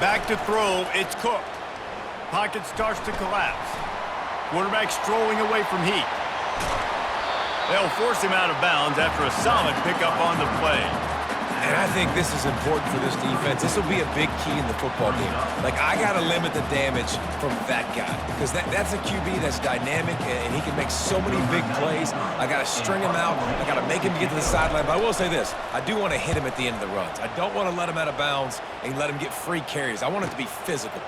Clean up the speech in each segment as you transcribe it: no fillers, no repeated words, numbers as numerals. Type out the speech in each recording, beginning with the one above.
Back to throw, it's Cook. Pocket starts to collapse. Quarterback strolling away from heat. They'll force him out of bounds after a solid pickup on the play. And I think this is important for this defense. This will be a big key in the football game. Like, I got to limit the damage from that guy because that's a QB that's dynamic and he can make so many big plays. I got to string him out. I got to make him get to the sideline. But I will say this. I do want to hit him at the end of the runs. I don't want to let him out of bounds and let him get free carries. I want it to be physical.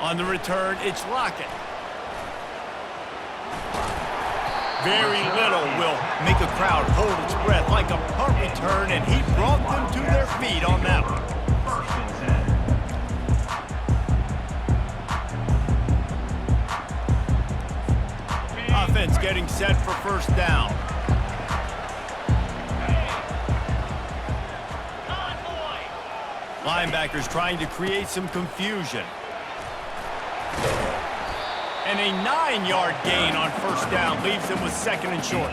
On the return, it's Lockett. Very little will make a crowd hold its breath like a punt return, and he brought them to their feet on that one. Offense getting set for first down. Linebackers trying to create some confusion. And a 9-yard gain on first down leaves them with second and short.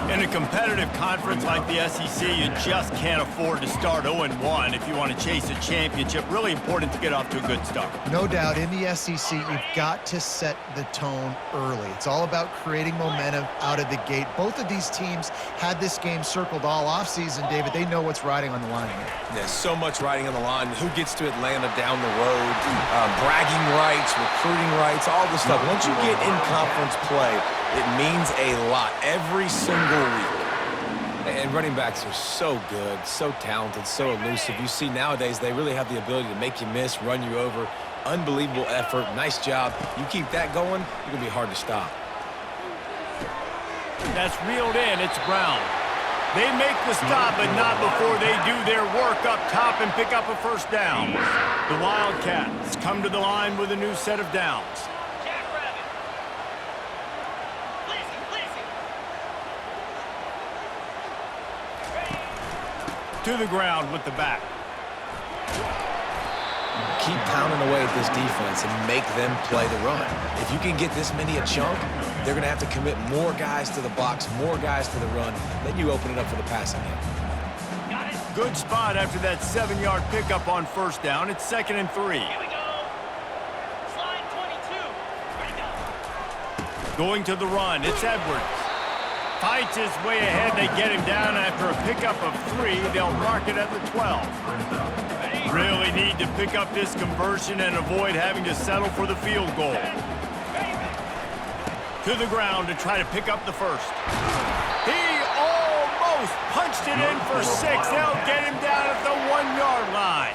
In a competitive conference like the SEC, you just can't afford to start 0-1 if you want to chase a championship. Really important to get off to a good start. No doubt, in the SEC, you've got to set the tone early. It's all about creating momentum out of the gate. Both of these teams had this game circled all offseason, David. They know what's riding on the line here. There's so much riding on the line. Who gets to Atlanta down the road, bragging rights, recruiting rights, all this stuff. Once you get in conference play, it means a lot every single week. And running backs are so good, so talented, so elusive. You see nowadays they really have the ability to make you miss, run you over. Unbelievable effort. Nice job. You keep that going, you're going to be hard to stop. That's reeled in. It's Brown. They make the stop, but not before they do their work up top and pick up a first down. The Wildcats come to the line with a new set of downs. To the ground with the back. Keep pounding away at this defense and make them play the run. If you can get this many a chunk, they're going to have to commit more guys to the box, more guys to the run. Then you open it up for the passing game. Good spot after that 7-yard pickup on first down. It's 2nd and 3. Here we go. Slide 22. Ready to go. Going to the run. It's Edwards. Fights his way ahead. They get him down after a pickup of 3. They'll mark it at the 12. Really need to pick up this conversion and avoid having to settle for the field goal. To the ground to try to pick up the first. He almost punched it in for 6. They'll get him down at the 1-yard line.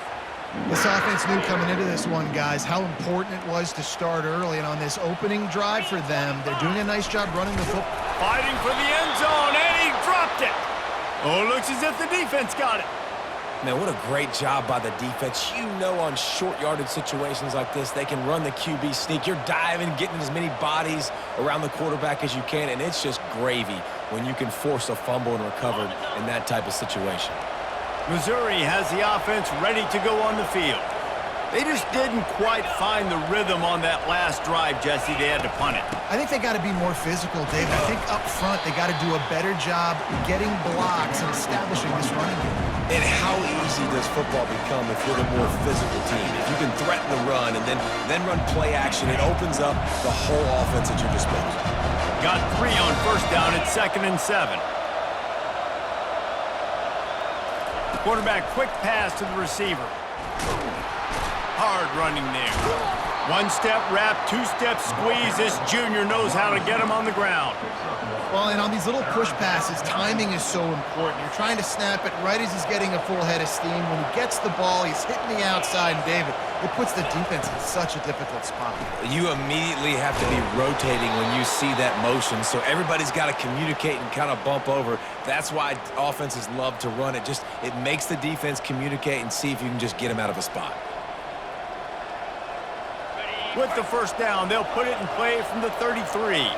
This offense knew coming into this one, guys, how important it was to start early. And on this opening drive for them, they're doing a nice job running the football. Fighting for the end zone, and he dropped it. Oh, looks as if the defense got it. Man, what a great job by the defense. You know, on short yardage situations like this, they can run the QB sneak. You're diving, getting as many bodies around the quarterback as you can, and it's just gravy when you can force a fumble and recover in that type of situation. Missouri has the offense ready to go on the field. They just didn't quite find the rhythm on that last drive, Jesse. They had to punt it. I think they got to be more physical, David. I think up front they got to do a better job getting blocks and establishing this running game. And how easy does football become if you're the more physical team? If you can threaten the run and then run play action, it opens up the whole offense at your disposal. Got 3 on first down at 2nd and 7. Quarterback quick pass to the receiver. Hard running there. 1-step wrap, 2-step squeeze. This junior knows how to get him on the ground. Well, and on these little push passes, timing is so important. You're trying to snap it right as he's getting a full head of steam. When he gets the ball, he's hitting the outside, and David, it puts the defense in such a difficult spot. You immediately have to be rotating when you see that motion, so everybody's got to communicate and kind of bump over. That's why offenses love to run it. It makes the defense communicate and see if you can just get him out of a spot. With the first down, they'll put it in play from the 33.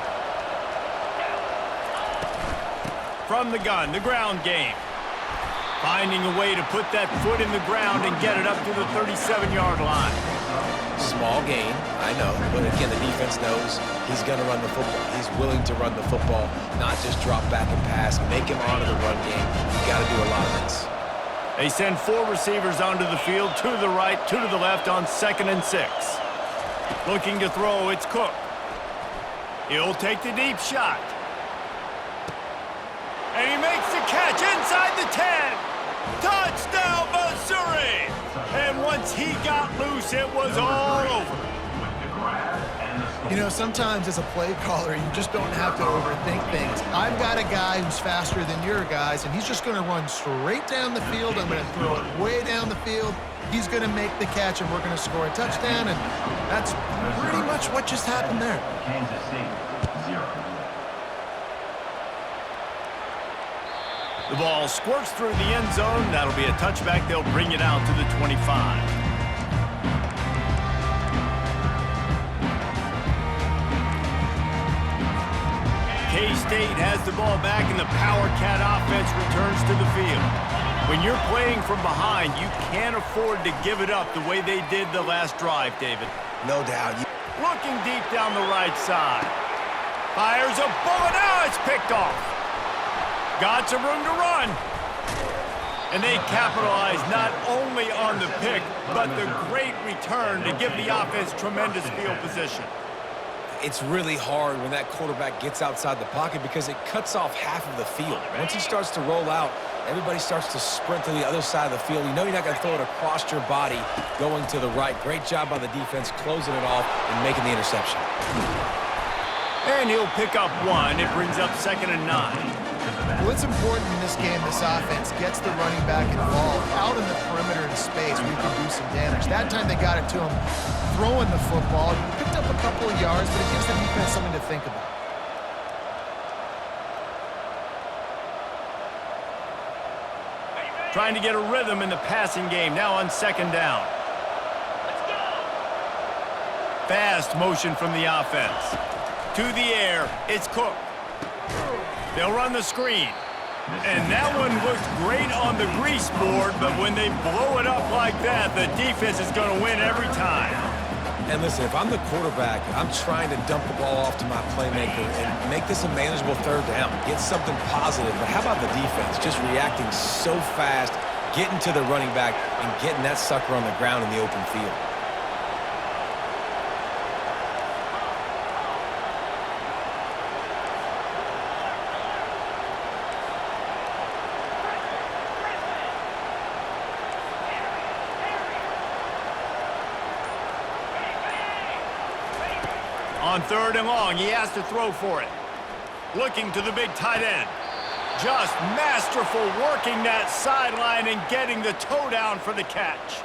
From the gun, the ground game. Finding a way to put that foot in the ground and get it up to the 37-yard line. Small gain, I know, but again, the defense knows he's going to run the football. He's willing to run the football, not just drop back and pass, make him onto the run game. You got to do a lot of this. They send 4 receivers onto the field, 2 to the right, 2 to the left on 2nd and 6. Looking to throw, it's Cook. He'll take the deep shot. And he makes the catch inside the 10. Touchdown, Missouri! And once he got loose, it was all over. You know, sometimes as a play caller, you just don't have to overthink things. I've got a guy who's faster than your guys, and he's just going to run straight down the field. I'm going to throw it way down the field. He's going to make the catch, and we're going to score a touchdown, and that's pretty much what just happened there. Kansas City, 0. The ball squirts through the end zone. That'll be a touchback. They'll bring it out to the 25. K-State has the ball back, and the Power Cat offense returns to the field. When you're playing from behind, you can't afford to give it up the way they did the last drive, David. No doubt. Looking deep down the right side. Fires a bullet. Now it's picked off. Got some room to run. And they capitalize not only on the pick, but the great return to give the offense tremendous field position. It's really hard when that quarterback gets outside the pocket because it cuts off half of the field. Once he starts to roll out, everybody starts to sprint to the other side of the field. You know you're not going to throw it across your body going to the right. Great job by the defense closing it off and making the interception. And he'll pick up 1. It brings up 2nd and 9. Well, it's important in this game this offense gets the running back involved. Out in the perimeter in space, we can do some damage. That time they got it to him throwing the football. Picked up a couple of yards, but it gives the defense something to think about. Trying to get a rhythm in the passing game. Now on 2nd down. Fast motion from the offense. To the air, it's Cook. They'll run the screen. And that one looked great on the grease board, but when they blow it up like that, the defense is going to win every time. And listen, if I'm the quarterback, I'm trying to dump the ball off to my playmaker and make this a manageable 3rd down. Get something positive. But how about the defense? Just reacting so fast, getting to the running back, and getting that sucker on the ground in the open field. On 3rd and long, he has to throw for it. Looking to the big tight end. Just masterful working that sideline and getting the toe down for the catch.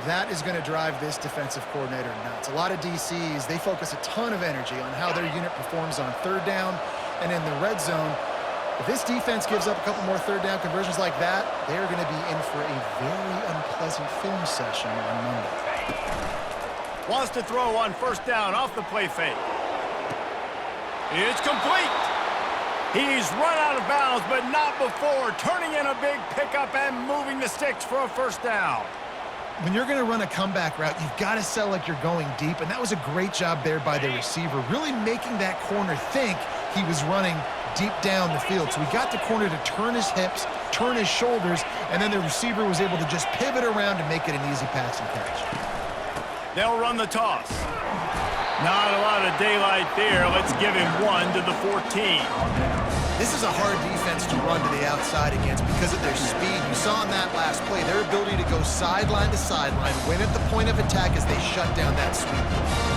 That is going to drive this defensive coordinator nuts. A lot of DCs, they focus a ton of energy on how their unit performs on 3rd down and in the red zone. If this defense gives up a couple more 3rd down conversions like that, they're going to be in for a very unpleasant film session on Monday. Wants to throw on 1st down off the play fake. It's complete. He's run out of bounds, but not before turning in a big pickup and moving the sticks for a 1st down. When you're going to run a comeback route, you've got to sell like you're going deep, and that was a great job there by the receiver, really making that corner think he was running deep down the field. So he got the corner to turn his hips, turn his shoulders, and then the receiver was able to just pivot around and make it an easy pass and catch. They'll run the toss. Not a lot of daylight there. Let's give him 1 to the 14. This is a hard defense to run to the outside against because of their speed. You saw in that last play, their ability to go sideline to sideline, win at the point of attack as they shut down that sweep.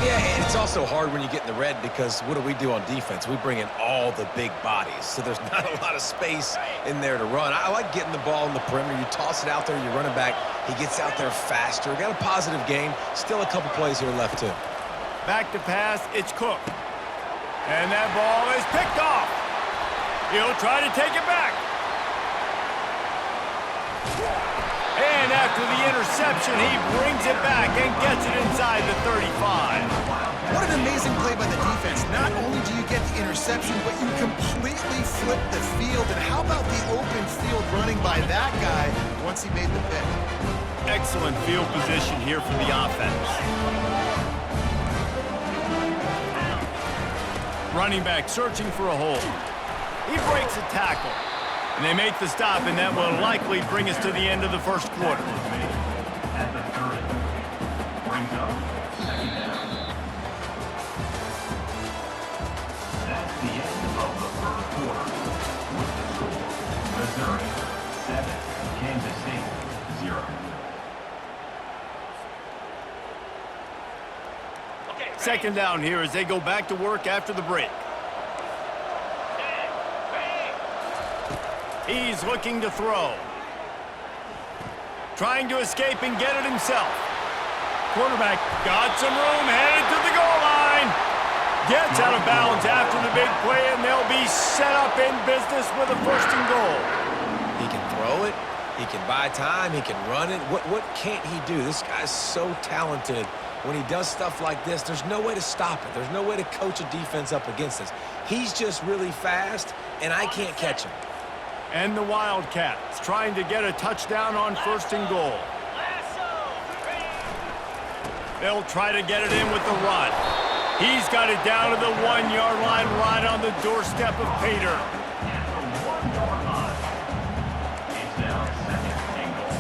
Yeah, and it's also hard when you get in the red because what do on defense? We bring in all the big bodies, so there's not a lot of space in there to run. I like getting the ball in the perimeter. You toss it out there, you run it back. He gets out there faster. Got a positive game. Still a couple plays here left, too. Back to pass, it's Cook. And that ball is picked off. He'll try to take it back. And after the interception, he brings it back and gets it inside the 35. What an amazing play by the defense. Not only do you get the interception, but you completely flip the field. And how about the open field running by that guy once he made the pick? Excellent field position here for the offense. Running back searching for a hole. He breaks a tackle. And they make the stop, and that will likely bring us to the end of the first quarter. At the 30. Brings up second down. That's the end of the first quarter. With the score, Missouri 7, Kansas State 0. Second down here as they go back to work after the break. He's looking to throw. Trying to escape and get it himself. Quarterback got some room, headed to the goal line. Gets out of bounds after the big play, and they'll be set up in business with a first and goal. He can throw it. He can buy time. He can run it. What can't he do? This guy's so talented. When he does stuff like this, there's no way to stop it. There's no way to coach a defense up against this. He's just really fast, and I can't catch him. And the Wildcats trying to get a touchdown on first and goal. They'll try to get it in with the run. He's got it down to the 1-yard line right on the doorstep of Pater. At the 1-yard line. It's now second and goal.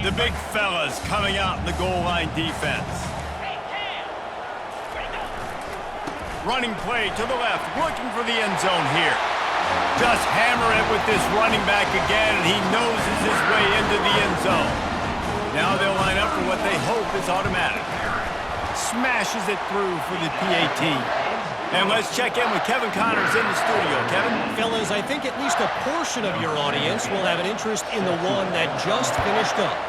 The big fellas coming out in the goal line defense. Running play to the left, looking for the end zone here. Just hammer it with this running back again, and he noses his way into the end zone. Now they'll line up for what they hope is automatic. Smashes it through for the PAT. And let's check in with Kevin Connors in the studio. Kevin? Fellas, I think at least a portion of your audience will have an interest in the one that just finished up.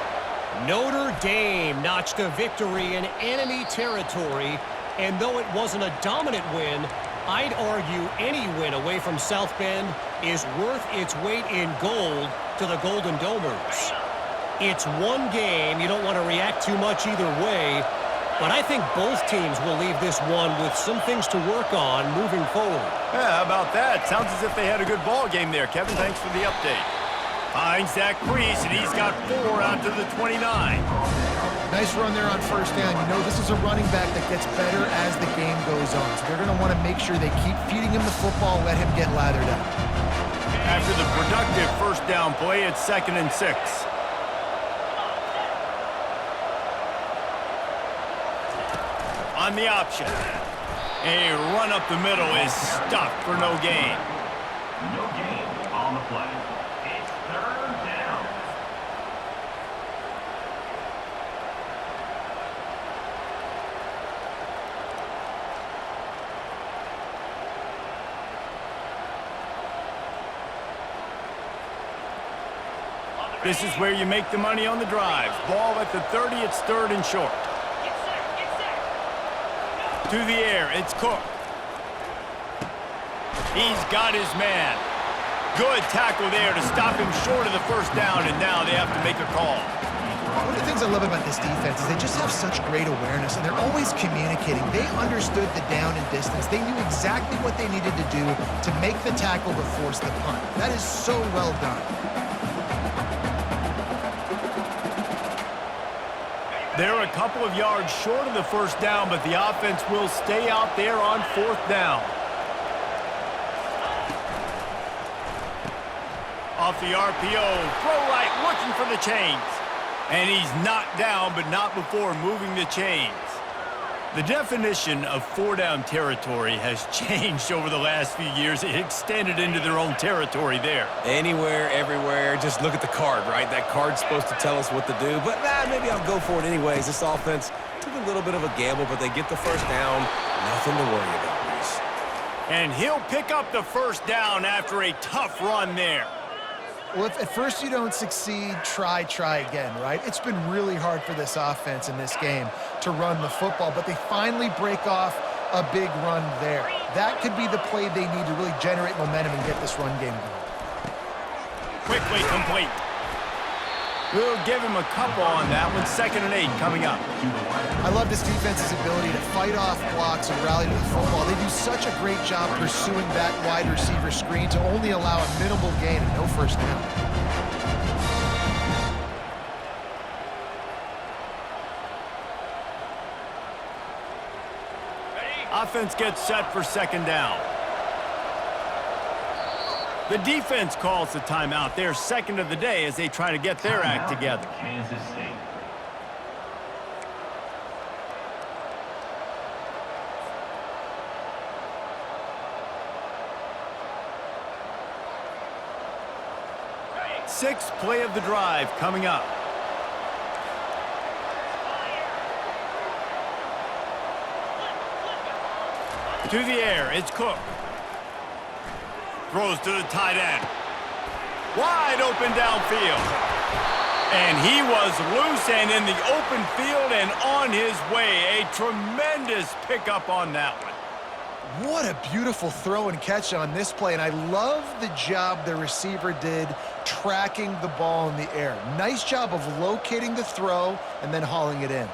Notre Dame notched a victory in enemy territory, and though it wasn't a dominant win, I'd argue any win away from South Bend is worth its weight in gold to the Golden Domers. It's one game. You don't want to react too much either way, but I think both teams will leave this one with some things to work on moving forward. Yeah, how about that? Sounds as if they had a good ball game there, Kevin. Thanks for the update. Finds Zach Priest, and he's got 4 out to the 29. Nice run there on first down. You know, this is a running back that gets better as the game goes on. So they're going to want to make sure they keep feeding him the football, let him get lathered up. After the productive first down play, it's 2nd and 6. On the option. A run up the middle is stuffed for no gain. No gain on the play. It's 3rd down. This is where you make the money on the drives. Ball at the 30, it's 3rd and short. To the air, it's Cook. He's got his man. Good tackle there to stop him short of the first down, and now they have to make a call. One of the things I love about this defense is they just have such great awareness, and they're always communicating. They understood the down and distance. They knew exactly what they needed to do to make the tackle to force the punt. That is so well done. They're a couple of yards short of the first down, but the offense will stay out there on 4th down. Off the RPO, throw right, looking for the chains. And he's knocked down, but not before moving the chains. The definition of 4-down territory has changed over the last few years. It extended into their own territory there. Anywhere, everywhere, just look at the card, right? That card's supposed to tell us what to do, but maybe I'll go for it anyways. This offense took a little bit of a gamble, but they get the first down. Nothing to worry about, Reese. And he'll pick up the first down after a tough run there. Well, if at first you don't succeed, try again, right? It's been really hard for this offense in this game to run the football, but they finally break off a big run there. That could be the play they need to really generate momentum and get this run game going. Quickly complete. We'll give him a couple on that one. 2nd and 8 coming up. I love this defense's ability to fight off blocks and rally to the football. They do such a great job pursuing that wide receiver screen to only allow a minimal gain and no first down. Offense gets set for second down. The defense calls the timeout. They're second of the day as they try to get their act together. Kansas State. Sixth play of the drive coming up. To the air, it's Cook. Throws to the tight end. Wide open downfield. And he was loose and in the open field and on his way. A tremendous pickup on that one. What a beautiful throw and catch on this play, and I love the job the receiver did tracking the ball in the air. Nice job of locating the throw and then hauling it in.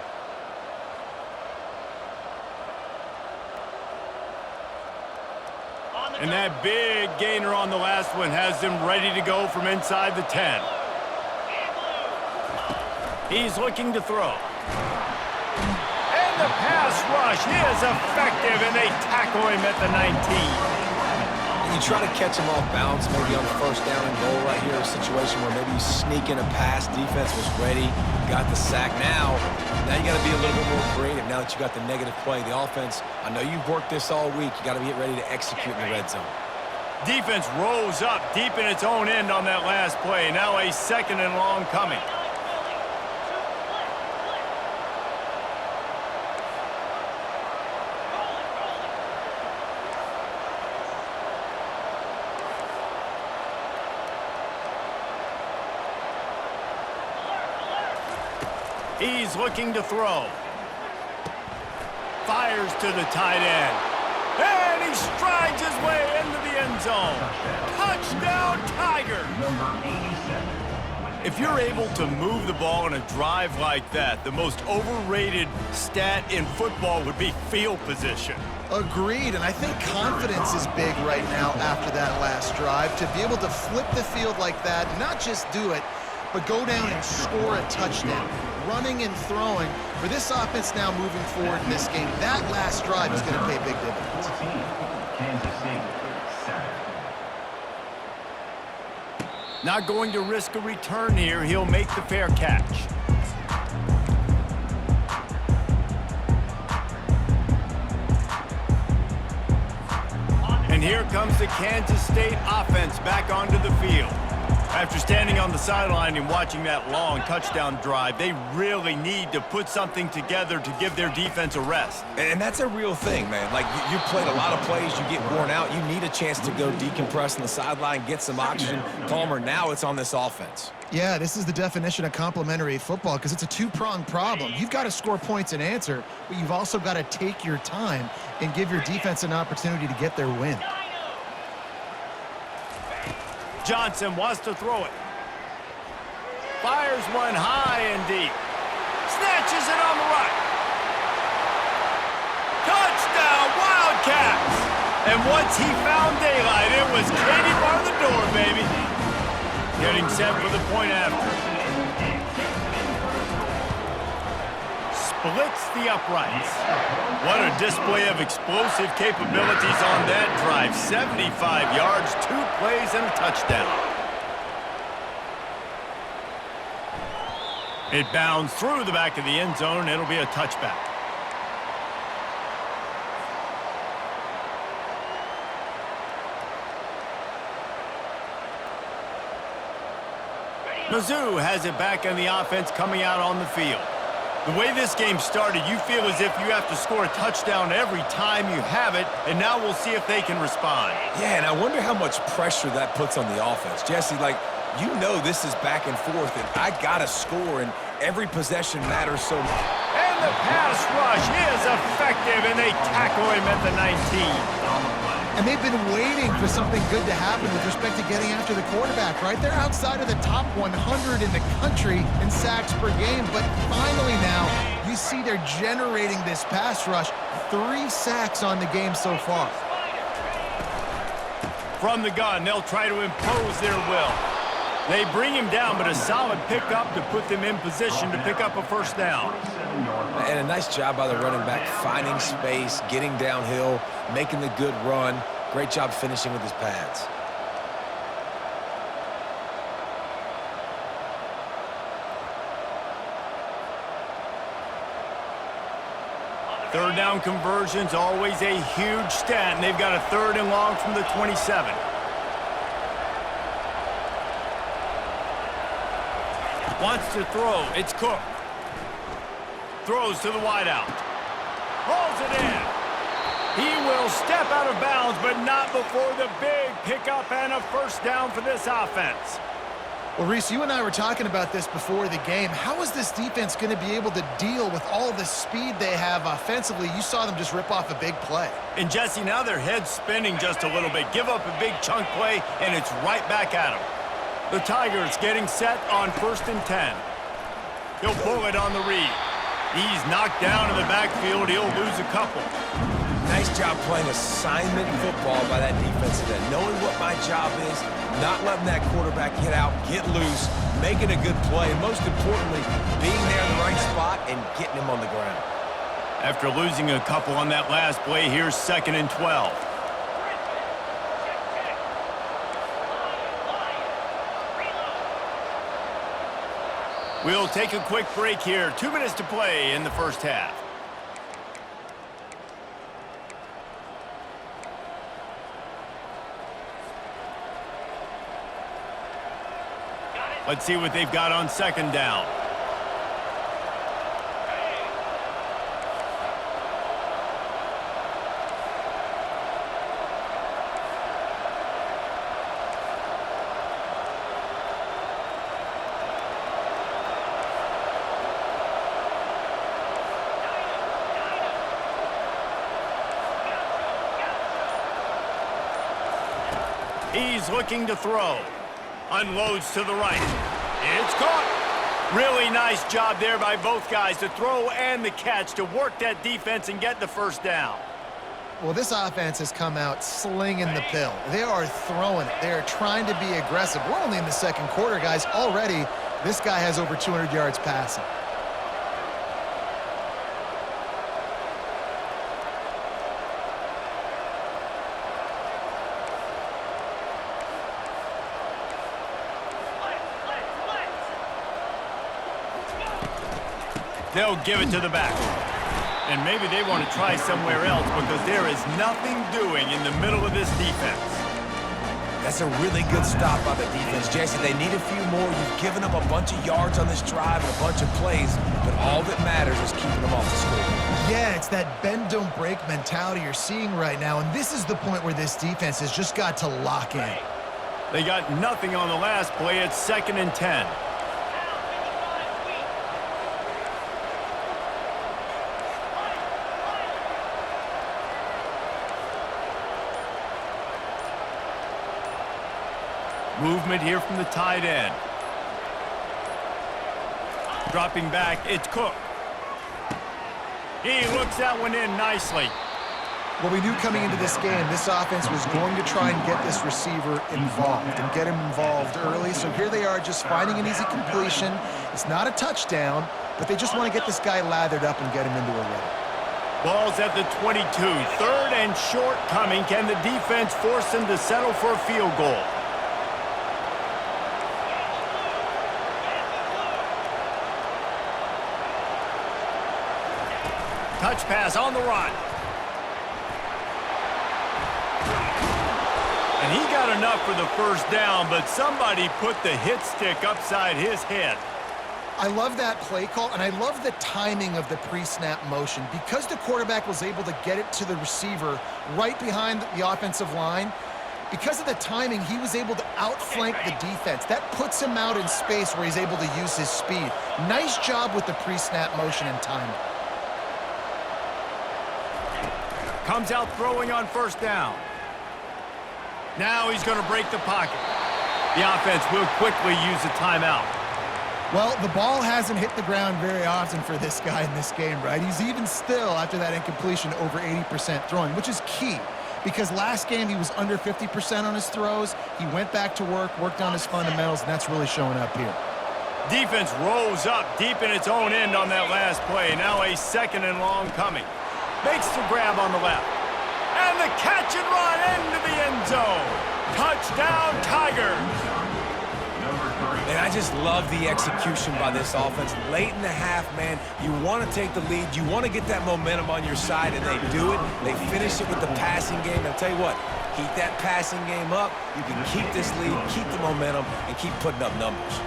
And that big gainer on the last one has them ready to go from inside the 10. He's looking to throw. And the pass rush is effective, and they tackle him at the 19. You try to catch him off balance, maybe on the first down and goal right here, a situation where maybe you sneak in a pass, defense was ready, got the sack. Now you got to be a little bit more creative now that you got the negative play. The offense, I know you've worked this all week. You got to get ready to execute in the red zone. Defense rolls up deep in its own end on that last play. Now a second and long coming. He's looking to throw. Fires to the tight end. And he strides his way into the end zone. Touchdown, Tiger! Number 87. If you're able to move the ball in a drive like that, the most overrated stat in football would be field position. Agreed, and I think confidence is big right now after that last drive. To be able to flip the field like that, not just do it, but go down and score a touchdown. Running and throwing. For this offense now moving forward in this game, that last drive is going to pay big dividends. 14, Kansas State, 7. Not going to risk a return here. He'll make the fair catch. And here comes the Kansas State offense back onto the field. After standing on the sideline and watching that long touchdown drive, they really need to put something together to give their defense a rest. And that's a real thing, man. Like, you played a lot of plays, you get worn out, you need a chance to go decompress on the sideline, get some oxygen. Palmer, now it's on this offense. Yeah, this is the definition of complementary football because it's a two-pronged problem. You've got to score points and answer, but you've also got to take your time and give your defense an opportunity to get their win. Johnson wants to throw it. Fires one high and deep. Snatches it on the right. Touchdown, Wildcats! And once he found daylight, it was Katie bar the door, baby. Getting set for the point after. Splits the uprights. What a display of explosive capabilities on that drive. 75 yards, 2 plays, and a touchdown. It bounds through the back of the end zone, and it'll be a touchback. Mizzou has it back on the offense coming out on the field. The way this game started, you feel as if you have to score a touchdown every time you have it, and now we'll see if they can respond. Yeah, and I wonder how much pressure that puts on the offense. Jesse, like, you know this is back and forth, and I got to score, and every possession matters so much. And the pass rush is effective, and they tackle him at the 19. And they've been waiting for something good to happen with respect to getting after the quarterback, right? They're outside of the top 100 in the country in sacks per game, but finally now you see they're generating this pass rush. 3 sacks on the game so far. From the gun, they'll try to impose their will. They bring him down, but a solid pickup to put them in position to pick up a first down. 7-yard And a nice job by the running back, finding space, getting downhill, making the good run. Great job finishing with his pads. Third down conversion's always a huge stat, and they've got a 3rd and long from the 27. Wants to throw. It's Cook. Throws to the wideout. Hauls it in. He will step out of bounds, but not before the big pickup and a 1st down for this offense. Well, Reese, you and I were talking about this before the game. How is this defense going to be able to deal with all the speed they have offensively? You saw them just rip off a big play. And Jesse, now their head's spinning just a little bit. Give up a big chunk play, and it's right back at them. The Tigers getting set on 1st and 10. He'll pull it on the read. He's knocked down in the backfield. He'll lose a couple. Nice job playing assignment football by that defensive end. Knowing what my job is, not letting that quarterback get out, get loose, making a good play, and most importantly, being there in the right spot and getting him on the ground. After losing a couple on that last play, here's 2nd and 12. We'll take a quick break here. 2 minutes to play in the 1st half. Let's see what they've got on 2nd down. He's looking to throw. Unloads to the right. It's caught. Really nice job there by both guys to throw and the catch to work that defense and get the 1st down. Well, this offense has come out slinging the pill. They are throwing it. They are trying to be aggressive. We're only in the 2nd quarter, guys. Already, this guy has over 200 yards passing. They'll give it to the back. And maybe they want to try somewhere else because there is nothing doing in the middle of this defense. That's a really good stop by the defense, Jesse. They need a few more. You've given up a bunch of yards on this drive and a bunch of plays, but all that matters is keeping them off the score. Yeah, it's that bend, don't break mentality you're seeing right now, and this is the point where this defense has just got to lock in. They got nothing on the last play. It's 2nd and 10. Movement here from the tight end. Dropping back, it's Cook. He looks that one in nicely. Well, we knew coming into this game, this offense was going to try and get this receiver involved and get him involved early. So here they are just finding an easy completion. It's not a touchdown, but they just want to get this guy lathered up and get him into a rhythm. Ball's at the 22. 3rd and short coming. Can the defense force them to settle for a field goal? Touch pass on the run. And he got enough for the 1st down, but somebody put the hit stick upside his head. I love that play call, and I love the timing of the pre-snap motion. Because the quarterback was able to get it to the receiver right behind the offensive line, because of the timing, he was able to outflank the defense. That puts him out in space where he's able to use his speed. Nice job with the pre-snap motion and timing. Comes out throwing on 1st down. Now he's going to break the pocket. The offense will quickly use a timeout. Well, the ball hasn't hit the ground very often for this guy in this game, right? He's even still, after that incompletion, over 80% throwing, which is key. Because last game he was under 50% on his throws. He went back to work, worked on his fundamentals, and that's really showing up here. Defense rose up deep in its own end on that last play. Now a 2nd and long coming. Makes the grab on the left. And the catch and run into the end zone. Touchdown, Tigers. And I just love the execution by this offense. Late in the half, man, you want to take the lead. You want to get that momentum on your side, and they do it. They finish it with the passing game. I'll tell you what, keep that passing game up. You can keep this lead, keep the momentum, and keep putting up numbers.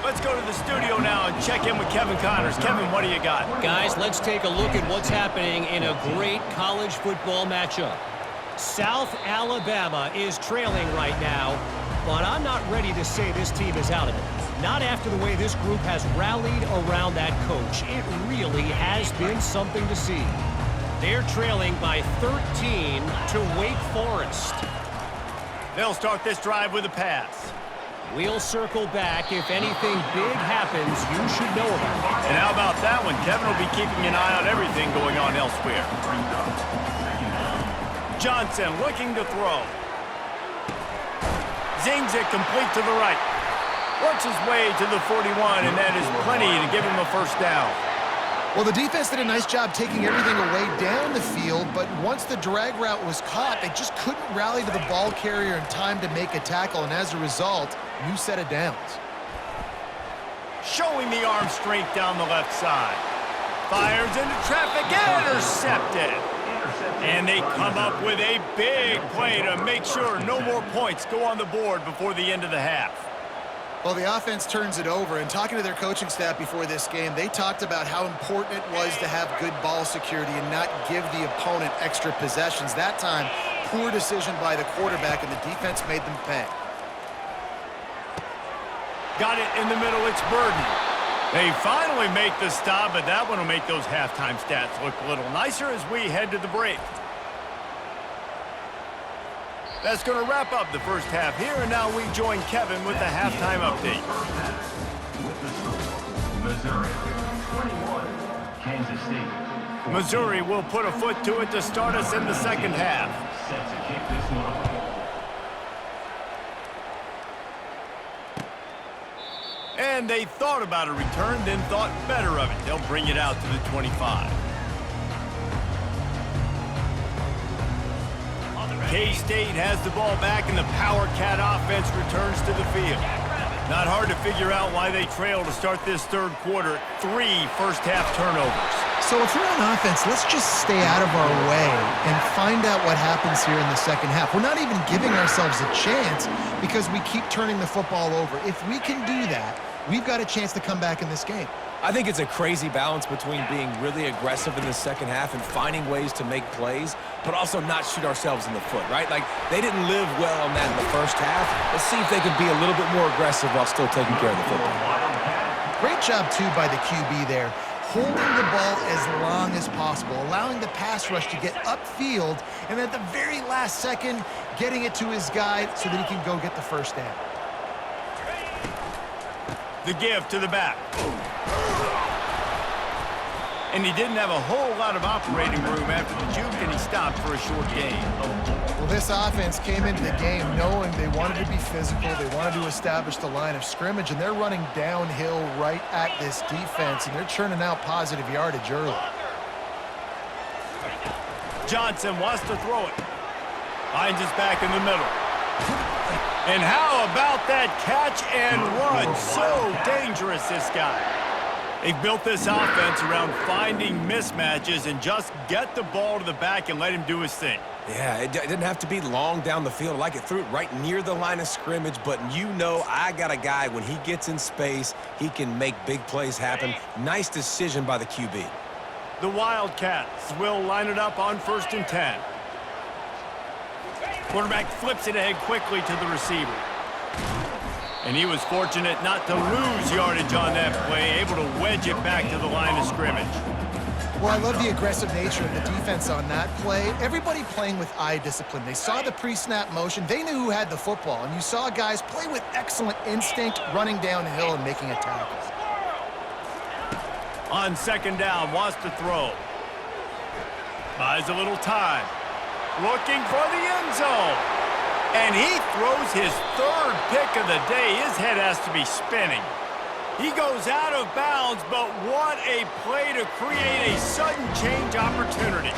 Let's go to the studio now and check in with Kevin Connors. Kevin, what do you got? Guys, let's take a look at what's happening in a great college football matchup. South Alabama is trailing right now, but I'm not ready to say this team is out of it. Not after the way this group has rallied around that coach. It really has been something to see. They're trailing by 13 to Wake Forest. They'll start this drive with a pass. We'll circle back. If anything big happens, you should know about it. And how about that one? Kevin will be keeping an eye on everything going on elsewhere. Johnson looking to throw. Zings it complete to the right. Works his way to the 41, and that is plenty to give him a first down. Well, the defense did a nice job taking everything away down the field, but once the drag route was caught, they just couldn't rally to the ball carrier in time to make a tackle, and as a result, new set of downs. Showing the arm strength down the left side. Fires into traffic, intercepted. And they come up with a big play to make sure no more points go on the board before the end of the half. Well, the offense turns it over, and talking to their coaching staff before this game, they talked about how important it was to have good ball security and not give the opponent extra possessions. That time, poor decision by the quarterback, and the defense made them pay. Got it in the middle, it's Burden. They finally make the stop, but that one will make those halftime stats look a little nicer as we head to the break. That's going to wrap up the first half here, and now we join Kevin with the halftime update. With the score, Missouri 21, Kansas State. Missouri will put a foot to it to start us in the second half. Set to kick this one off. And they thought about a return, then thought better of it. They'll bring it out to the 25. K-State has the ball back, and the Power Cat offense returns to the field. Not hard to figure out why they trail to start this third quarter. 3 first-half turnovers. So if we're on offense, let's just stay out of our way and find out what happens here in the second half. We're not even giving ourselves a chance because we keep turning the football over. If we can do that, we've got a chance to come back in this game. I think it's a crazy balance between being really aggressive in the second half and finding ways to make plays, but also not shoot ourselves in the foot, right? Like, they didn't live well on that in the first half. Let's see if they can be a little bit more aggressive while still taking care of the football. Great job, too, by the QB there, holding the ball as long as possible, allowing the pass rush to get upfield, and at the very last second, getting it to his guy so that he can go get the first down. The give to the back. And he didn't have a whole lot of operating room after the juke, and he stopped for a short gain. Well, this offense came into the game knowing they wanted to be physical, they wanted to establish the line of scrimmage, and they're running downhill right at this defense, and they're churning out positive yardage early. Johnson wants to throw it. Finds us back in the middle. And how about that catch and run? So dangerous, this guy. They've built this offense around finding mismatches and just get the ball to the back and let him do his thing. Yeah, it didn't have to be long down the field. Like, it threw it right near the line of scrimmage, but you know I got a guy, when he gets in space, he can make big plays happen. Nice decision by the QB. The Wildcats will line it up on 1st and 10. Quarterback flips it ahead quickly to the receiver. And he was fortunate not to lose yardage on that play, able to wedge it back to the line of scrimmage. Well, I love the aggressive nature of the defense on that play. Everybody playing with eye discipline. They saw the pre-snap motion. They knew who had the football. And you saw guys play with excellent instinct, running downhill and making a tackle. On 2nd down, wants to throw. Buys a little time. Looking for the end zone. And he throws his 3rd pick of the day. His head has to be spinning. He goes out of bounds, but what a play to create a sudden change opportunity.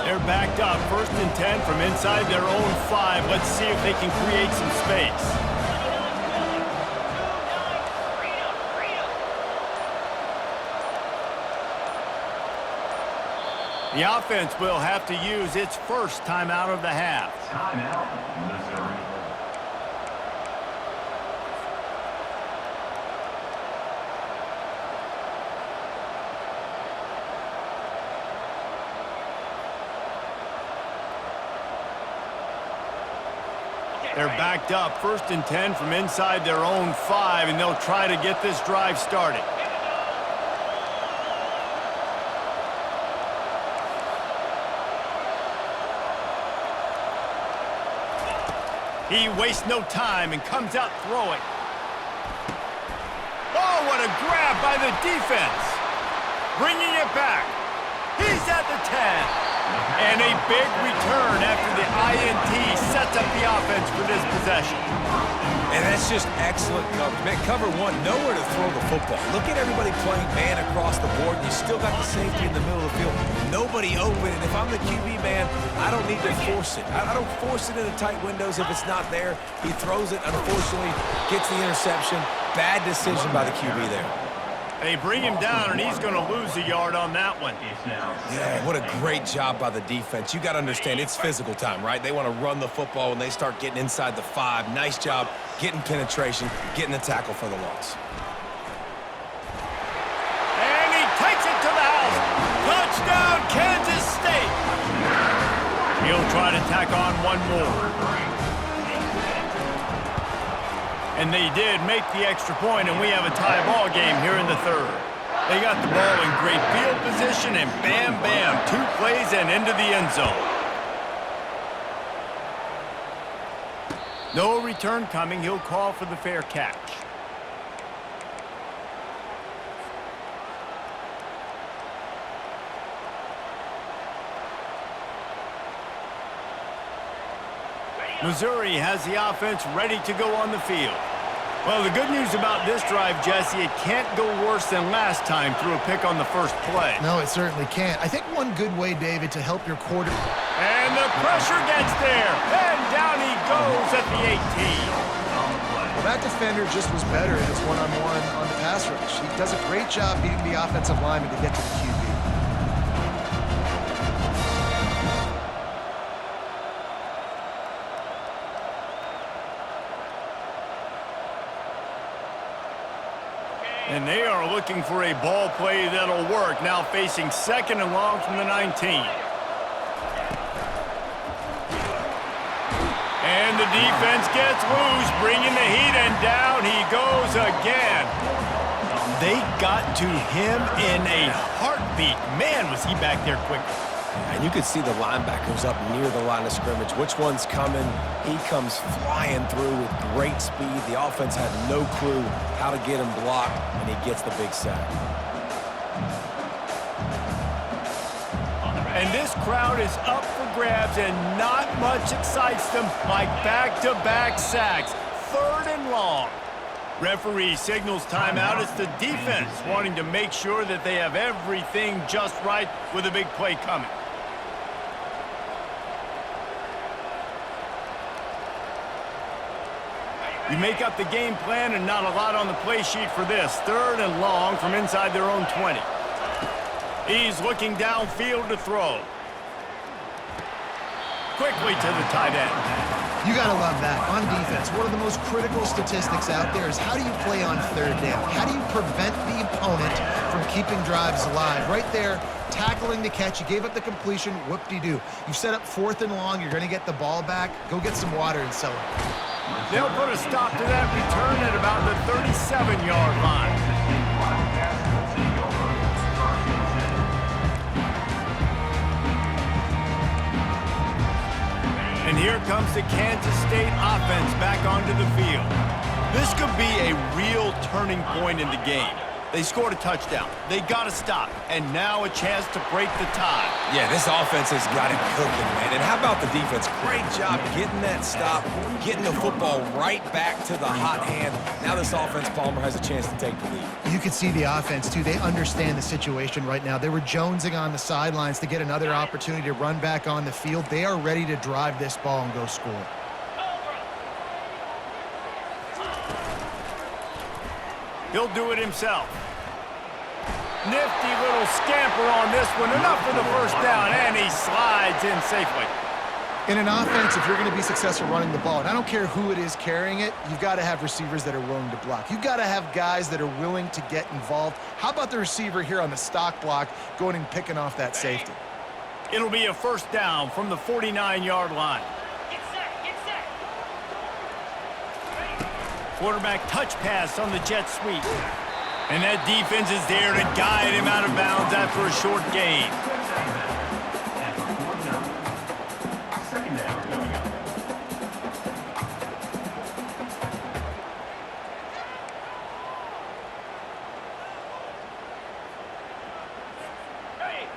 They're backed up, 1st and 10 from inside their own 5. Let's see if they can create some space. The offense will have to use its first timeout of the half. Timeout, Missouri. They're backed up, 1st and 10 from inside their own 5, and they'll try to get this drive started. He wastes no time and comes out throwing. Oh, what a grab by the defense. Bringing it back. He's at the 10. And a big return after the INT sets up the offense for this possession. And that's just excellent coverage. Man, cover one, nowhere to throw the football. Look at everybody playing man across the board. You still got the safety in the middle of the field. Nobody open. And if I'm the QB, man, I don't need to force it. I don't force it into tight windows if it's not there. He throws it, unfortunately, gets the interception. Bad decision by the QB there. They bring him down, and he's going to lose a yard on that one. Yeah, what a great job by the defense. You got to understand, it's physical time, right? They want to run the football when they start getting inside the 5. Nice job getting penetration, getting the tackle for the loss. And he takes it to the house. Touchdown, Kansas State. He'll try to tack on one more. And they did make the extra point, and we have a tie ball game here in the 3rd. They got the ball in great field position, and bam, bam, 2 plays and into the end zone. No return coming. He'll call for the fair catch. Missouri has the offense ready to go on the field. Well, the good news about this drive, Jesse, it can't go worse than last time through a pick on the first play. No, it certainly can't. I think one good way, David, to help your quarter... And the pressure gets there, and down he goes at the 18. Well, that defender just was better in his one-on-one on the pass rush. He does a great job beating the offensive lineman to get to the QB. And they are looking for a ball play that'll work. Now facing 2nd and long from the 19. And the defense gets loose, bringing the heat, and down he goes again. They got to him in a heartbeat. Man, was he back there quickly. And you could see the linebackers up near the line of scrimmage. Which one's coming? He comes flying through with great speed. The offense had no clue how to get him blocked, and he gets the big sack. And this crowd is up for grabs, and not much excites them like back-to-back sacks. 3rd and long. Referee signals timeout. It's the defense wanting to make sure that they have everything just right with a big play coming. You make up the game plan, and not a lot on the play sheet for this. 3rd and long from inside their own 20. He's looking downfield to throw. Quickly to the tight end. You got to love that. On defense, one of the most critical statistics out there is how do you play on 3rd down? How do you prevent the opponent from keeping drives alive? Right there, tackling the catch. You gave up the completion. Whoop-de-doo. You set up 4th and long. You're going to get the ball back. Go get some water and celebrate. They'll put a stop to that return at about the 37-yard line. And here comes the Kansas State offense back onto the field. This could be a real turning point in the game. They scored a touchdown. They got to stop. And now a chance to break the tie. Yeah, this offense has got it cooking, man. And how about the defense? Great job getting that stop, getting the football right back to the hot hand. Now this offense, Palmer, has a chance to take the lead. You can see the offense, too. They understand the situation right now. They were jonesing on the sidelines to get another opportunity to run back on the field. They are ready to drive this ball and go score. He'll do it himself. Nifty little scamper on this one. Enough for the first down, and he slides in safely. In an offense, if you're going to be successful running the ball, and I don't care who it is carrying it, you've got to have receivers that are willing to block. You've got to have guys that are willing to get involved. How about the receiver here on the stock block going and picking off that safety? It'll be a first down from the 49-yard line. Get set, get set. Quarterback touch pass on the jet sweep. And that defense is there to guide him out of bounds after a short gain. Second down coming up.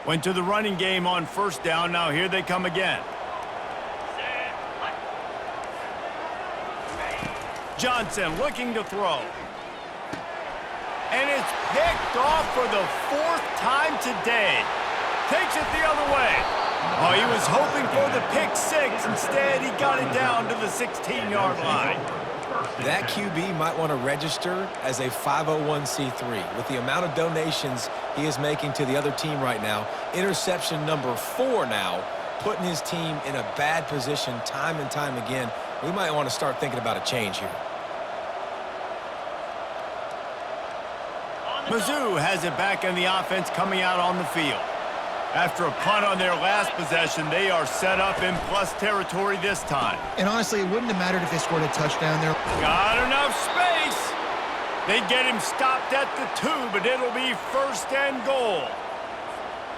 Went to the running game on first down. Now here they come again. Johnson looking to throw. And it's picked off for the fourth time today. Takes it the other way. Oh, he was hoping for the pick six. Instead, he got it down to the 16-yard line. That QB might want to register as a 501c3. With the amount of donations he is making to the other team right now, interception number 4 now, putting his team in a bad position time and time again. We might want to start thinking about a change here. Mizzou has it back in the offense coming out on the field. After a punt on their last possession, they are set up in plus territory this time. And honestly, it wouldn't have mattered if they scored a touchdown there. Got enough space. They get him stopped at the 2, but it'll be first and goal.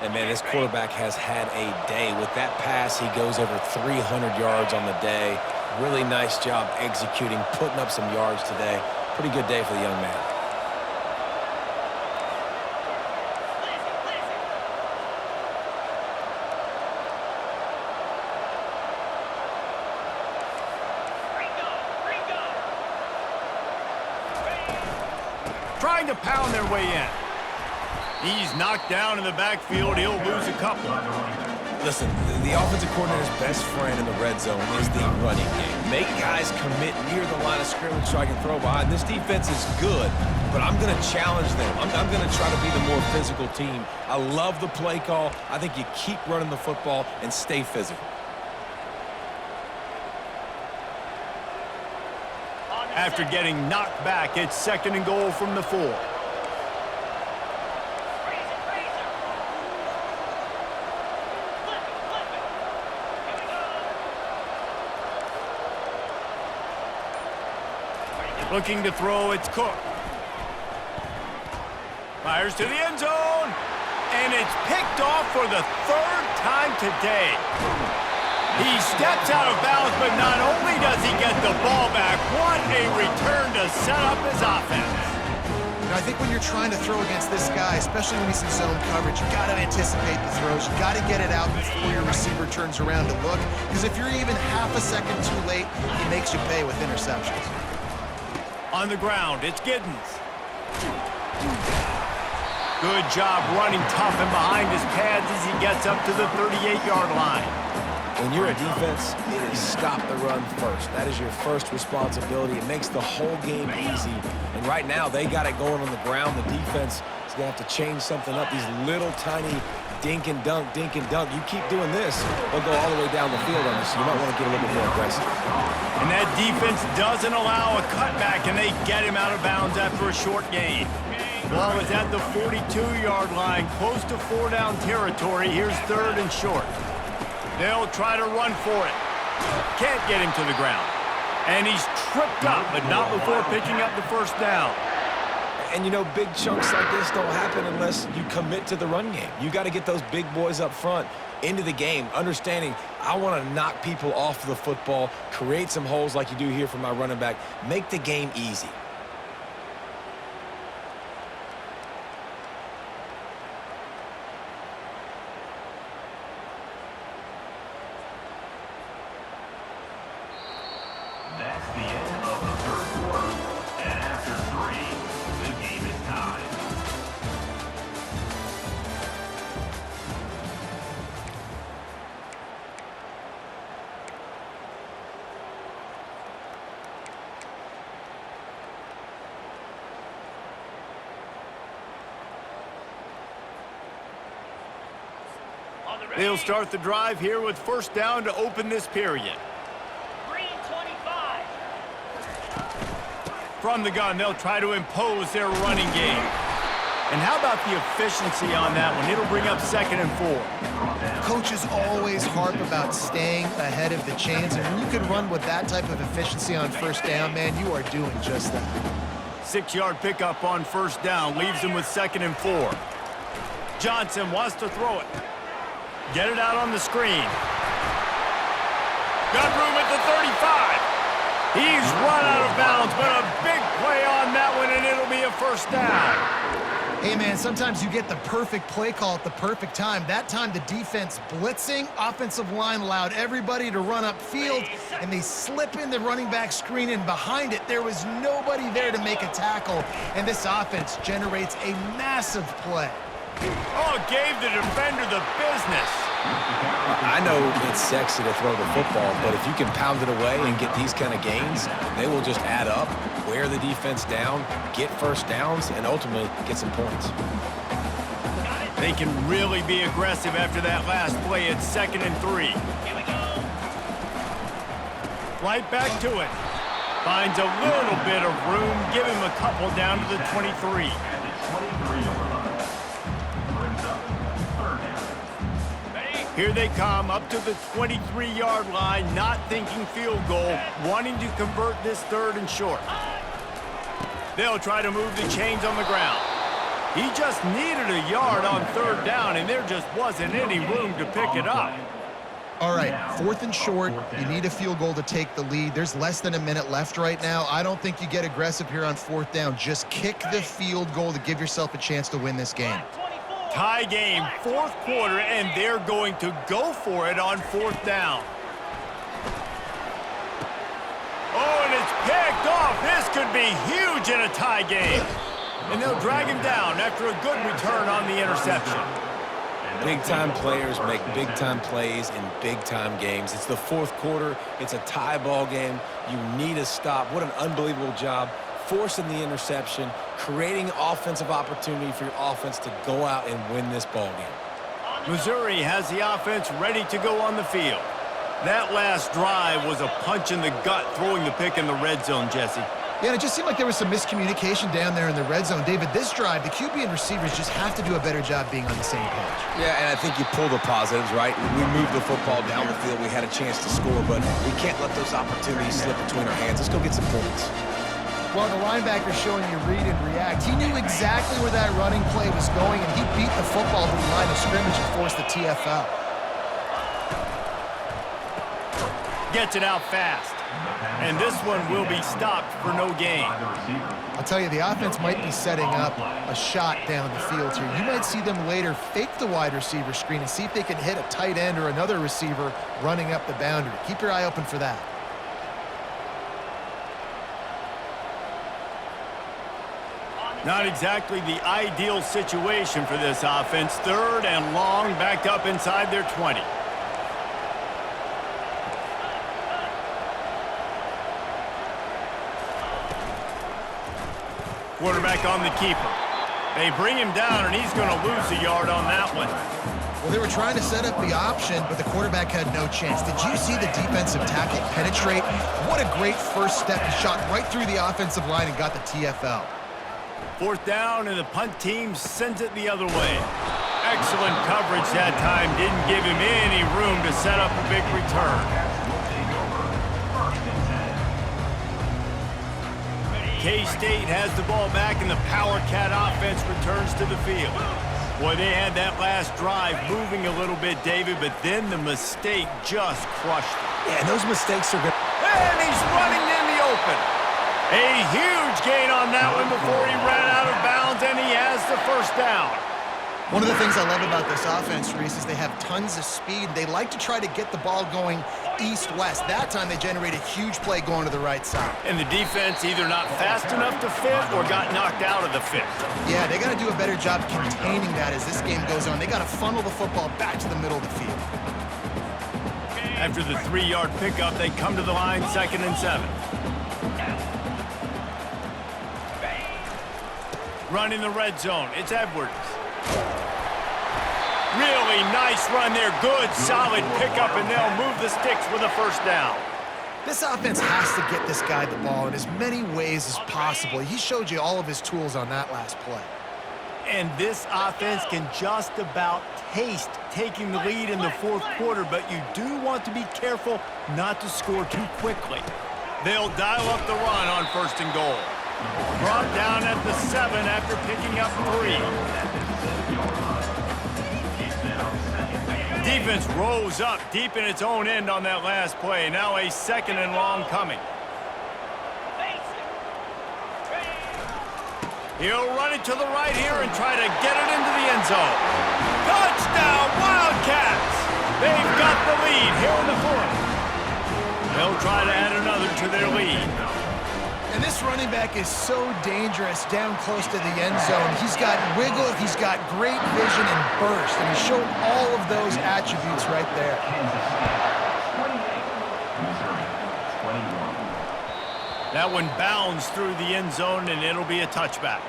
And, man, this quarterback has had a day. With that pass, he goes over 300 yards on the day. Really nice job executing, putting up some yards today. Pretty good day for the young man. Trying to pound their way in. He's knocked down in the backfield. He'll lose a couple. Listen, the offensive coordinator's best friend in the red zone is the running game. Make guys commit near the line of scrimmage so I can throw behind. This defense is good, but I'm going to challenge them. I'm going to try to be the more physical team. I love the play call. I think you keep running the football and stay physical. After getting knocked back, it's second and goal from the 4. Looking to throw, it's Cook. Fires to the end zone, and it's picked off for the 3rd time today. He steps out of bounds, but not only does he get the ball back, what a return to set up his offense. And I think when you're trying to throw against this guy, especially when he's in zone coverage, you got to anticipate the throws. You got to get it out before your receiver turns around to look. Because if you're even half a second too late, he makes you pay with interceptions. On the ground, it's Giddens. Good job running tough and behind his pads as he gets up to the 38-yard line. When you're a defense, it is stop the run first. That is your first responsibility. It makes the whole game easy. And right now, they got it going on the ground. The defense is going to have to change something up. These little tiny dink and dunk, dink and dunk. You keep doing this, they'll go all the way down the field on you, so you might want to get a little bit more aggressive. And that defense doesn't allow a cutback, and they get him out of bounds after a short gain. Ball is at the 42-yard line, close to 4-down territory. Here's 3rd and short. They'll try to run for it. Can't get him to the ground. And he's tripped up, but not before picking up the first down. And, you know, big chunks like this don't happen unless you commit to the run game. You got to get those big boys up front into the game, understanding I want to knock people off the football, create some holes like you do here for my running back, make the game easy. They'll start the drive here with first down to open this period. Green 25. From the gun, they'll try to impose their running game. And how about the efficiency on that one? It'll bring up 2nd and 4. Coaches always harp about staying ahead of the chains, and when you can run with that type of efficiency on first down, man, you are doing just that. 6-yard pickup on first down leaves them with 2nd and 4. Johnson wants to throw it. Get it out on the screen. Got room at the 35. He's run out of bounds, but a big play on that one, and it'll be a first down. Hey, man, sometimes you get the perfect play call at the perfect time. That time, the defense blitzing, offensive line allowed everybody to run upfield, and they slip in the running back screen, and behind it, there was nobody there to make a tackle, and this offense generates a massive play. Oh, gave the defender the business. I know it's sexy to throw the football, but if you can pound it away and get these kind of gains, they will just add up, wear the defense down, get first downs, and ultimately get some points. They can really be aggressive after that last play at 2nd and 3. Here we go. Right back to it. Finds a little bit of room. Give him a couple down to the 23. At the 23-yard line. Brings up 3rd down. Here they come up to the 23-yard line, not thinking field goal, wanting to convert this 3rd and short. They'll try to move the chains on the ground. He just needed a yard on 3rd down, and there just wasn't any room to pick it up. All right, 4th and short. You need a field goal to take the lead. There's less than a minute left right now. I don't think you get aggressive here on 4th down. Just kick the field goal to give yourself a chance to win this game. Tie game, 4th quarter, and they're going to go for it on 4th down. Oh, and it's picked off. This could be huge in a tie game. And they'll drag him down after a good return on the interception. Big-time players make big-time plays in big-time games. It's the 4th quarter. It's a tie ball game. You need a stop. What an unbelievable job forcing the interception, creating offensive opportunity for your offense to go out and win this ball game. Missouri has the offense ready to go on the field. That last drive was a punch in the gut, throwing the pick in the red zone, Jesse. Yeah, and it just seemed like there was some miscommunication down there in the red zone. David, this drive, the QB and receivers just have to do a better job being on the same page. Yeah, and I think you pull the positives, right? We moved the football down the field. We had a chance to score, but we can't let those opportunities slip between our hands. Let's go get some points. Well, the linebacker's showing you read and react. He knew exactly where that running play was going, and he beat the football to the line of scrimmage and forced the TFL. Gets it out fast. And this one will be stopped for no gain. I'll tell you, the offense might be setting up a shot down the field here. You might see them later fake the wide receiver screen and see if they can hit a tight end or another receiver running up the boundary. Keep your eye open for that. Not exactly the ideal situation for this offense. 3rd and long, backed up inside their 20. Quarterback on the keeper. They bring him down, and he's going to lose a yard on that one. Well, they were trying to set up the option, but the quarterback had no chance. Did you see the defensive tackle penetrate? What a great first step. He shot right through the offensive line and got the TFL. 4th down, and the punt team sends it the other way. Excellent coverage that time. Didn't give him any room to set up a big return. K-State has the ball back, and the Power Cat offense returns to the field. Boy, they had that last drive moving a little bit, David, but then the mistake just crushed them. Yeah, and those mistakes are good. And he's running in the open. A huge gain on that one before he ran out of bounds, and he has the first down. One of the things I love about this offense, Reese, is they have tons of speed. They like to try to get the ball going east-west. That time they generate a huge play going to the right side. And the defense either not fast enough to fit or got knocked out of the fit. Yeah, they got to do a better job containing that as this game goes on. They got to funnel the football back to the middle of the field. After the 3-yard pickup, they come to the line, 2nd and 7. Run in the red zone. It's Edwards. Really nice run there. Good, solid pickup, and they'll move the sticks with a first down. This offense has to get this guy the ball in as many ways as possible. He showed you all of his tools on that last play. And this offense can just about taste taking the lead in the fourth quarter, but you do want to be careful not to score too quickly. They'll dial up the run on first and goal. Brought down at the 7 after picking up 3. Defense rose up deep in its own end on that last play. Now a 2nd and long coming. He'll run it to the right here and try to get it into the end zone. Touchdown, Wildcats! They've got the lead here in the fourth. They'll try to add another to their lead. And this running back is so dangerous down close to the end zone. He's got wiggle, he's got great vision and burst, and he showed all of those attributes right there. Kansas State 28, Missouri 21. That one bounds through the end zone, and it'll be a touchback.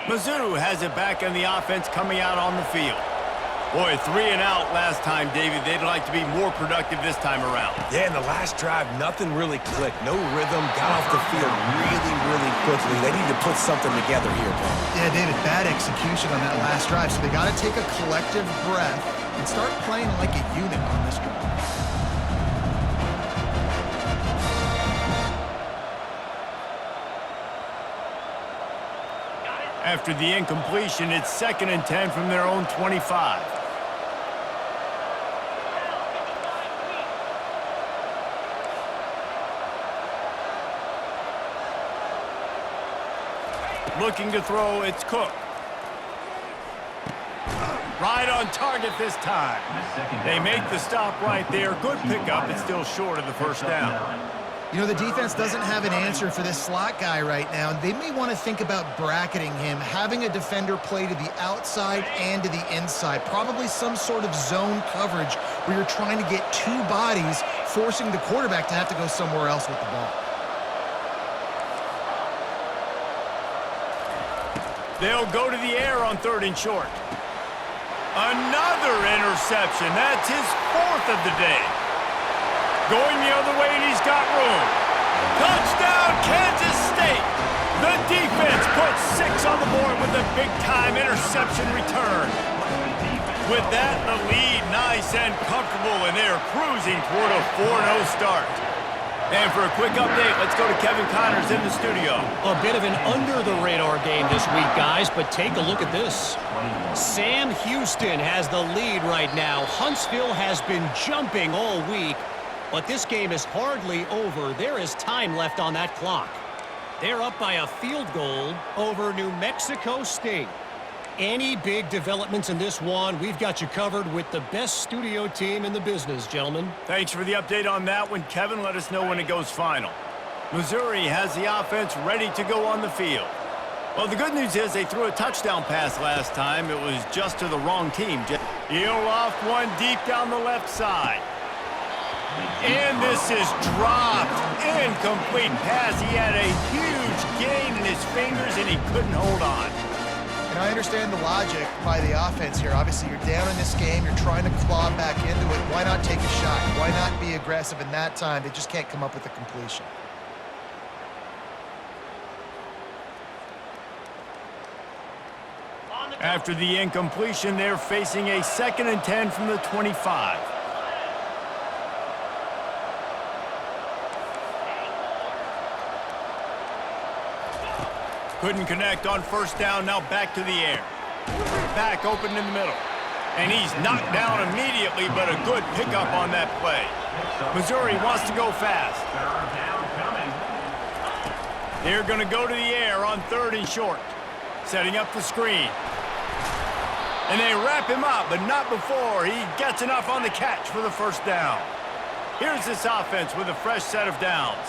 Mizzou has it back in the offense coming out on the field. Boy, 3 and out last time, David. They'd like to be more productive this time around. Yeah, in the last drive, nothing really clicked. No rhythm, got off the field really, really quickly. They need to put something together here, Paul. Yeah, David, bad execution on that last drive, so they got to take a collective breath and start playing like a unit on this drive. After the incompletion, it's 2nd and 10 from their own 25. Looking to throw, it's Cook. Right on target this time. They make the stop right there. Good pickup. It's still short of the first down. You know, the defense doesn't have an answer for this slot guy right now. They may want to think about bracketing him, having a defender play to the outside and to the inside. Probably some sort of zone coverage where you're trying to get 2 bodies, forcing the quarterback to have to go somewhere else with the ball. They'll go to the air on 3rd and short. Another interception. That's his 4th of the day. Going the other way, and he's got room. Touchdown, Kansas State! The defense puts 6 on the board with a big-time interception return. With that, the lead nice and comfortable, and they're cruising toward a 4-0 start. And for a quick update, let's go to Kevin Connors in the studio. A bit of an under-the-radar game this week, guys, but take a look at this. Sam Houston has the lead right now. Huntsville has been jumping all week, but this game is hardly over. There is time left on that clock. They're up by a field goal over New Mexico State. Any big developments in this one, we've got you covered with the best studio team in the business, gentlemen. Thanks for the update on that one, Kevin. Let us know when it goes final. Missouri has the offense ready to go on the field. Well, the good news is they threw a touchdown pass last time. It was just to the wrong team. He'll loft one deep down the left side. And this is dropped. Incomplete pass. He had a huge gain in his fingers, and he couldn't hold on. And I understand the logic by the offense here. Obviously, you're down in this game. You're trying to claw back into it. Why not take a shot? Why not be aggressive in that time? They just can't come up with a completion. After the incompletion, they're facing a 2nd and 10 from the 25. Couldn't connect on first down. Now back to the air. Back open in the middle. And he's knocked down immediately, but a good pickup on that play. Missouri wants to go fast. They're going to go to the air on 3rd and short. Setting up the screen. And they wrap him up, but not before he gets enough on the catch for the first down. Here's this offense with a fresh set of downs.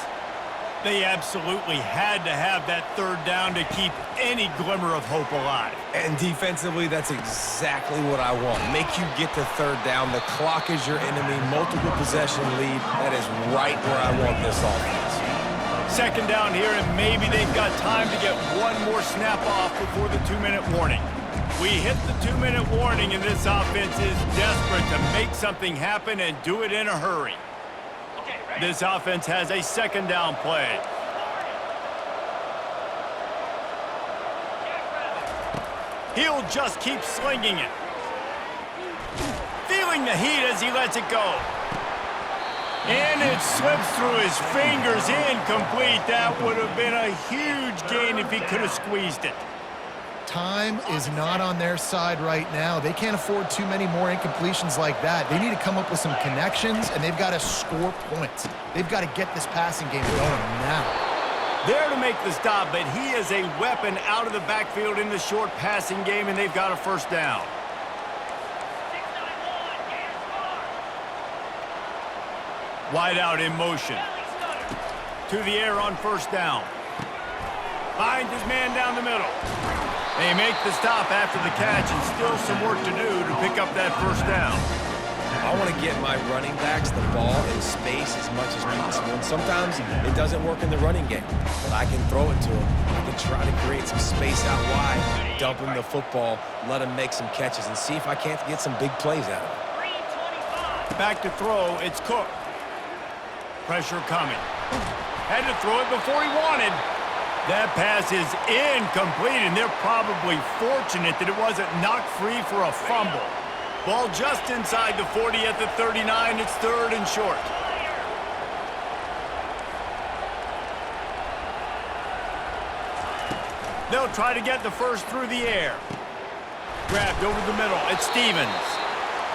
They absolutely had to have that third down to keep any glimmer of hope alive. And defensively, that's exactly what I want. Make you get to third down. The clock is your enemy. Multiple possession lead. That is right where I want this offense. Second down here, and maybe they've got time to get one more snap off before the 2-minute warning. We hit the 2-minute warning, and this offense is desperate to make something happen and do it in a hurry. This offense has a second down play. He'll just keep slinging it. Feeling the heat as he lets it go. And it slips through his fingers, incomplete. That would have been a huge gain if he could have squeezed it. Time is not on their side right now. They can't afford too many more incompletions like that. They need to come up with some connections, and they've got to score points. They've got to get this passing game going now. There to make the stop, but he is a weapon out of the backfield in the short passing game, and they've got a first down. Wide out in motion. To the air on first down. Finds his man down the middle. They make the stop after the catch, and still some work to do to pick up that first down. I want to get my running backs the ball in space as much as possible. And sometimes it doesn't work in the running game, but I can throw it to him. I can try to create some space out wide, dump him the football, let him make some catches, and see if I can't get some big plays out of it. Back to throw, it's Cook. Pressure coming. Had to throw it before he wanted. That pass is incomplete, and they're probably fortunate that it wasn't knocked free for a fumble. Ball just inside the 40 at the 39. It's third and short. They'll try to get the first through the air. Grabbed over the middle. It's Stevens.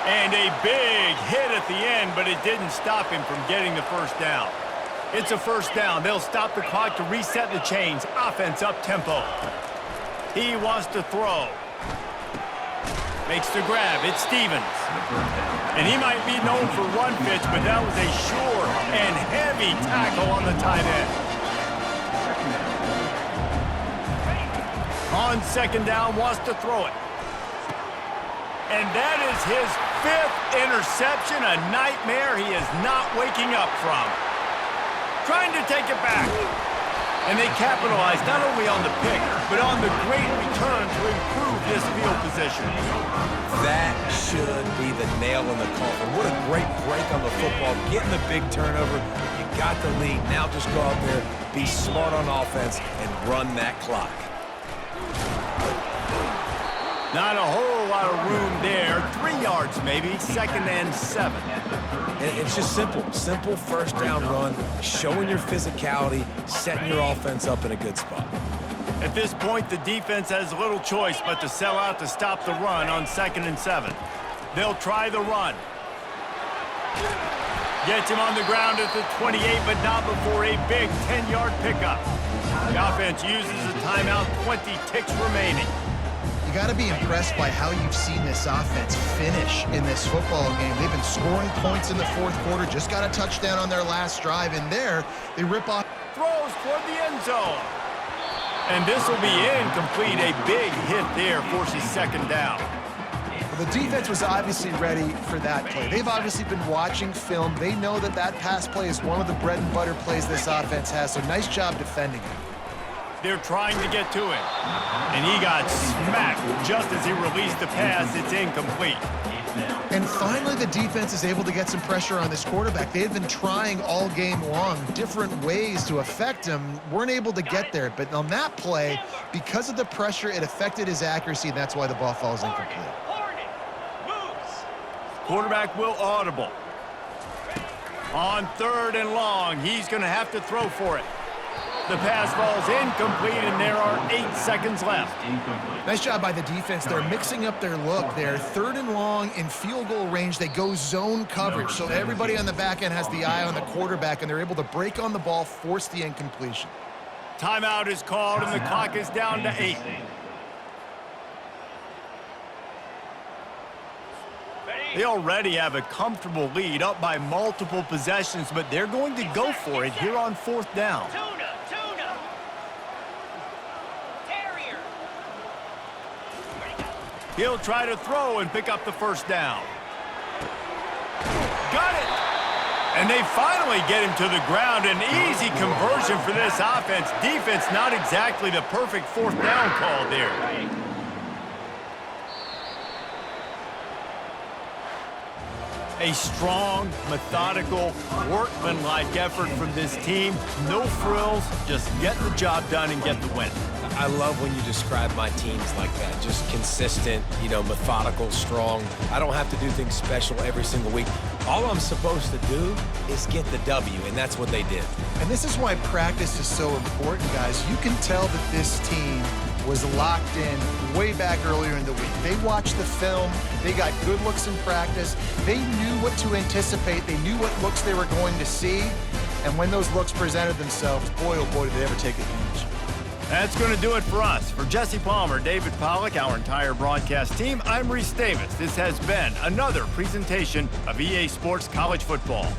And a big hit at the end, but it didn't stop him from getting the first down. It's a first down. They'll stop the clock to reset the chains. Offense up tempo. He wants to throw. Makes the grab. It's Stevens. And he might be known for one pitch, but that was a sure and heavy tackle on the tight end. On second down, wants to throw it. And that is his 5th interception, a nightmare he is not waking up from. Trying to take it back. And they capitalize not only on the pick, but on the great return to improve this field position. That should be the nail in the coffin. What a great break on the football. Getting the big turnover. You got the lead. Now just go out there, be smart on offense, and run that clock. Not a whole lot of room there. 3 yards maybe, 2nd and 7. And it's just simple. Simple first down run, showing your physicality, setting your offense up in a good spot. At this point, the defense has little choice but to sell out to stop the run on 2nd and 7. They'll try the run. Gets him on the ground at the 28, but not before a big 10-yard pickup. The offense uses a timeout, 20 ticks remaining. You got to be impressed by how you've seen this offense finish in this football game. They've been scoring points in the 4th quarter, just got a touchdown on their last drive, and there they rip off. Throws toward the end zone. And this will be incomplete. A big hit there forces 2nd down. The defense was obviously ready for that play. They've obviously been watching film. They know that that pass play is one of the bread and butter plays this offense has, so nice job defending it. They're trying to get to him. And he got smacked just as he released the pass. It's incomplete. And finally, the defense is able to get some pressure on this quarterback. They had been trying all game long different ways to affect him. Weren't able to get there. But on that play, because of the pressure, it affected his accuracy, and that's why the ball falls incomplete. Quarterback will audible. On 3rd and long, he's going to have to throw for it. The pass falls incomplete, and there are 8 seconds left. Nice job by the defense. They're mixing up their look. They're 3rd and long in field goal range. They go zone coverage, so everybody on the back end has the eye on the quarterback, and they're able to break on the ball, force the incompletion. Timeout is called, and the clock is down to 8. Ready? They already have a comfortable lead, up by multiple possessions, but they're going to go for it here on 4th down. Tuna. Terrier. Ready, go. He'll try to throw and pick up the 1st down. Got it! And they finally get him to the ground. An easy conversion for this offense. Defense, not exactly the perfect 4th down call there. A strong, methodical, workmanlike effort from this team. No frills, just get the job done and get the win. I love when you describe my teams like that. Just consistent, methodical, strong. I don't have to do things special every single week. All I'm supposed to do is get the W, and that's what they did. And this is why practice is so important, guys. You can tell that this team was locked in way back earlier in the week. They watched the film. They got good looks in practice. They knew what to anticipate. They knew what looks they were going to see. And when those looks presented themselves, boy, oh boy, did they ever take advantage. That's going to do it for us. For Jesse Palmer, David Pollack, our entire broadcast team, I'm Reese Davis. This has been another presentation of EA Sports College Football.